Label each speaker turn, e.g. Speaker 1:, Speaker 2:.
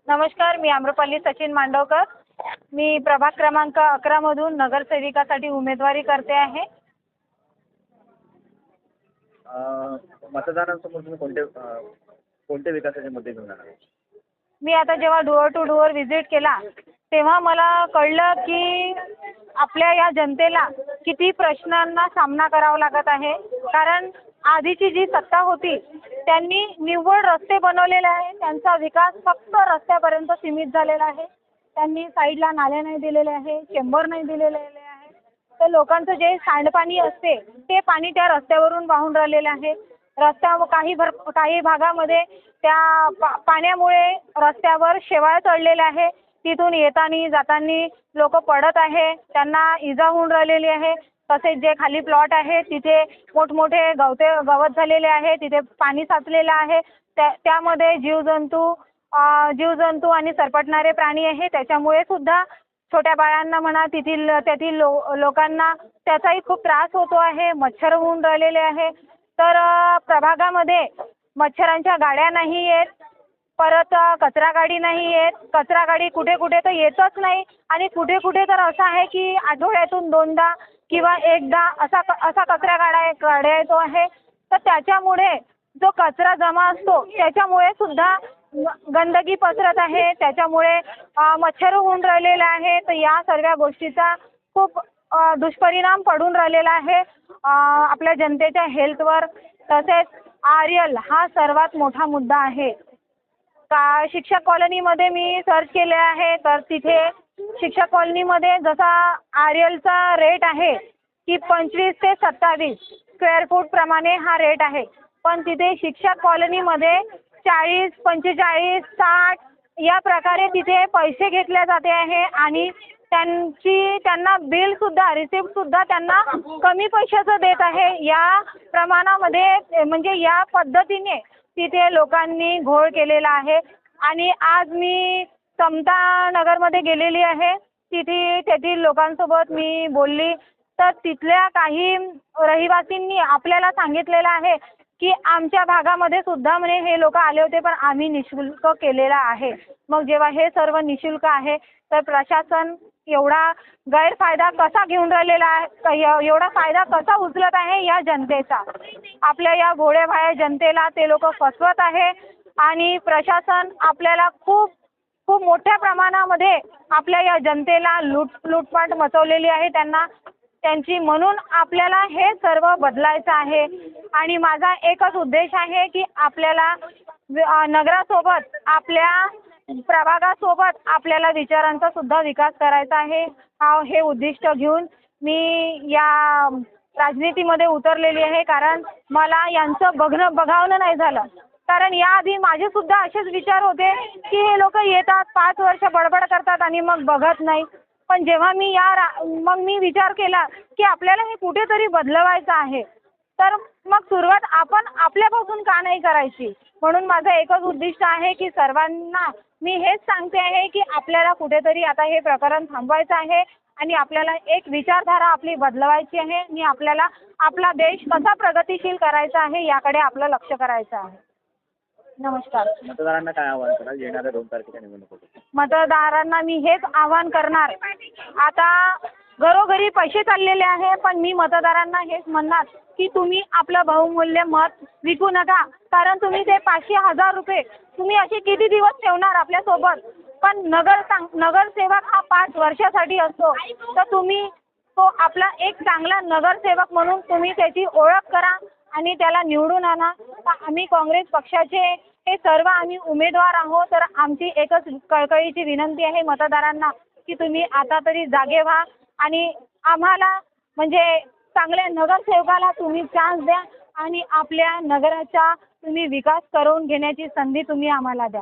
Speaker 1: नमस्कार, मी आम्रपाली सचिन मांडवकर. मी प्रभाग क्रमांक 11 मधून नगरसेविकासाठी उमेदवारी करते आहे.
Speaker 2: मतदारांसमोर तुम्ही कोणते विकासाचे मुद्दे घेऊन आहात?
Speaker 1: मी आता जेव्हा डोअर टू डोअर व्हिजिट केला तेव्हा मला कळलं की आपल्या या जनतेला किती प्रश्नांना सामना करावा लागत आहे. कारण आधीची जी सत्ता होती त्यांनी निव्वळ रस्ते बनवलेले आहे. त्यांचा विकास फक्त रस्त्यापर्यंत सीमित झालेला आहे. त्यांनी साईडला नाले नाही दिलेले आहे, चेंबर नाही दिलेले आहे. तर लोकांचं जे सांडपाणी असते ते पाणी त्या रस्त्यावरून वाहून राहिलेलं आहे. काही भागामध्ये त्या पाण्यामुळे रस्त्यावर शेवाळ चढलेले आहे. तिथून येताना जाताना लोक पडत आहे, त्यांना इजा होऊन राहिलेली आहे. तसेच जे खाली प्लॉट आहे तिथे मोठमोठे गवत झालेले आहे, तिथे पाणी साचलेलं आहे. त्यामध्ये जीवजंतू आणि सरपटणारे प्राणी आहे. त्याच्यामुळे सुद्धा छोट्या बाळांना म्हणा तेथील लोकांना त्याचाही खूप त्रास होतो आहे. मच्छर होऊन राहिलेले आहे. तर प्रभागामध्ये मच्छरांच्या गाड्या नाही येत, परत कचरा गाडी नाही येत. कचरा गाडी कुठे कुठे तर येतच नाही आणि कुठे कुठे तर असं आहे की आठवड्यातून 2दा किंवा 1दा असा कचरा गाड्या येतो आहे. तर त्याच्यामुळे जो कचरा जमा असतो त्याच्यामुळे सुद्धा गंदगी पसरत आहे. त्याच्यामुळे मच्छर होऊन राहिलेला आहे. तर या सर्व गोष्टीचा खूप दुष्परिणाम पडून राहिलेला आहे आपल्या जनतेच्या हेल्थवर. तसेच आर्यल हा सर्वात मोठा मुद्दा आहे. शिक्षक कॉलनीमध्ये मी सर्च केले आहे तर तिथे शिक्षक कॉलनीमध्ये जसा आर्यलचा रेट आहे की 25 ते 27 स्क्वेअर फूट प्रमाणे हा रेट आहे. पण तिथे शिक्षक कॉलनीमध्ये 40, 45, 60 या प्रकारे तिथे पैसे घेतले जाते आहे आणि त्यांना रिसिप्टसुद्धा त्यांना कमी पैशाचं देत आहे. या प्रमाणामध्ये म्हणजे या पद्धतीने तिथे लोकांनी घोळ केलेला आहे. आणि आज मी समता नगरमध्ये गेलेली आहे. तेथील लोकांसोबत मी बोलली तर तिथल्या काही रहिवासींनी आपल्याला सांगितलेलं आहे की आमच्या भागामध्ये सुद्धा म्हणे हे लोक आले होते पण आम्ही निःशुल्क केलेला आहे. मग जेव्हा हे सर्व निःशुल्क आहे तर प्रशासन एवढा गैरफायदा कसा घेऊन राहिलेला आहे, एवढा फायदा कसा उचलत आहे या जनतेचा? आपल्या या भोळ्याभाळ्या जनतेला ते लोक फसवत आहे आणि प्रशासन आपल्याला खूप खूप मोठ्या प्रमाणामध्ये आपल्या या जनतेला लूटपाट मचवलेली आहे म्हणून आपल्याला हे सर्व बदलायचं आहे. आणि माझा एकच उद्देश आहे की आपल्याला नगरासोबत आपल्या प्रभागासोबत आपल्याला विचारांचा सुद्धा विकास करायचा आहे. हे उद्दिष्ट घेऊन मी या राजनीतीमध्ये उतरलेली आहे. कारण मला यांचं बघावणं नाही झालं. कारण याआधी माझे सुद्धा असेच विचार होते की हे लोक येतात 5 वर्ष बडबड करतात आणि मग बघत नाही. पण जेव्हा मी विचार केला की आपल्याला हे कुठेतरी बदलवायचं आहे तर मग सुरुवात आपण आपल्यापासून का नाही करायची? म्हणून माझं एकच उद्दिष्ट आहे की सर्वांना मी हेच सांगते आहे की आपल्याला कुठेतरी आता हे प्रकरण थांबवायचं आहे आणि आपल्याला एक विचारधारा आपली बदलवायची आहे आणि आपल्याला आपला देश कसा प्रगतिशील करायचा आहे याकडे आपलं लक्ष करायचं आहे. नमस्कार.
Speaker 2: मतदारांना काय आवाहन कराल येणाऱ्या 2 तारखेच्या निवडणुकीत?
Speaker 1: मतदारांना मी हेच आवाहन करणार. आता घरोघरी पैसे चाललेले आहे पण मी मतदारांना हेच म्हणणार की तुम्ही आपलं बहुमूल्य मत विकू नका. कारण तुम्ही ते 500-1000 रुपये तुम्ही असे किती दिवस ठेवणार आपल्यासोबत? पण नगरसेवक हा 5 वर्षासाठी असतो. तर तुम्ही तो आपला एक चांगला नगरसेवक म्हणून तुम्ही त्याची ओळख करा आणि त्याला निवडून आणा. आम्ही काँग्रेस पक्षाचे हे सर्व आम्ही उमेदवार आहोत. तर आमची एकच कळकळीची विनंती आहे मतदारांना की तुम्ही आता तरी जागे व्हा आणि आम्हाला म्हणजे चांगल्या नगरसेवकाला तुम्ही चान्स द्या आणि आपल्या नगराचा तुम्ही विकास करून घेण्याची संधी तुम्ही आम्हाला द्या.